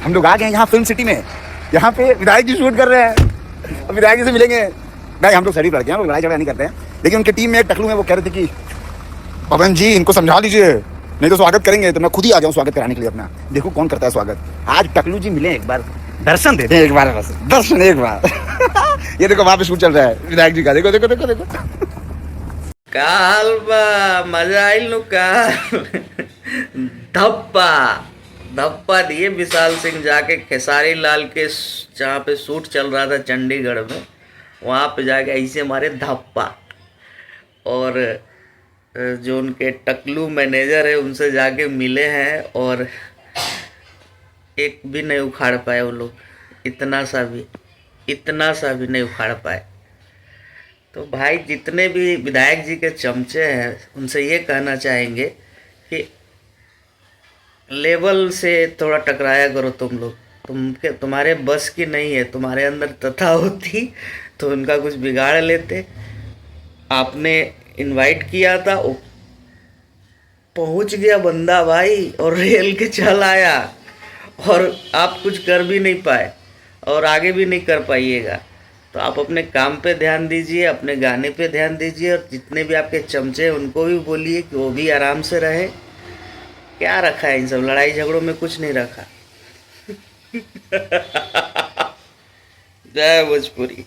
हम लोग आ गए यहाँ फिल्म सिटी में, यहाँ पे विधायक जी शूट कर रहे हैं, अब विधायक जी से मिलेंगे। भाई हम लोग शरीफ लड़के हैं, हम लोग लड़ाई झगड़ा नहीं करते हैं, लेकिन उनकी टीम में एक टकलू में वो कह रहे थे कि पवन जी इनको समझा लीजिए नहीं तो स्वागत करेंगे, तो मैं खुद ही आ जाऊँ स्वागत कराने के लिए अपना। देखो कौन करता है स्वागत। आज टकलू जी मिले, एक बार दर्शन दे दें, एक बार बस दर्शन एक बार। ये देखो वहाँ पे शूट चल रहा है विधायक जी का, देखो देखो देखो देखो। काल बा मजा आइल नु काल। धप्पा धप्पा दिए विशाल सिंह जाके खेसारी लाल के जहाँ पे शूट चल रहा था चंडीगढ़ में, वहाँ पे जाके ऐसे मारे धप्पा। और जो उनके टकलू मैनेजर है उनसे जाके मिले हैं और एक भी नहीं उखाड़ पाए वो लोग, इतना सा भी नहीं उखाड़ पाए। तो भाई जितने भी विधायक जी के चमचे हैं उनसे ये कहना चाहेंगे कि लेवल से थोड़ा टकराया करो तुम लोग, तुम्हारे बस की नहीं है, तुम्हारे अंदर तथा होती तो उनका कुछ बिगाड़ लेते। आपने इनवाइट किया था, वो पहुंच गया बंदा भाई और रेल के चल आया, और आप कुछ कर भी नहीं पाए और आगे भी नहीं कर पाइएगा। तो आप अपने काम पे ध्यान दीजिए, अपने गाने पे ध्यान दीजिए, और जितने भी आपके चमचे हैं उनको भी बोलिए कि वो भी आराम से रहे। क्या रखा है इन सब लड़ाई झगड़ों में, कुछ नहीं रखा। जय भोजपुरी।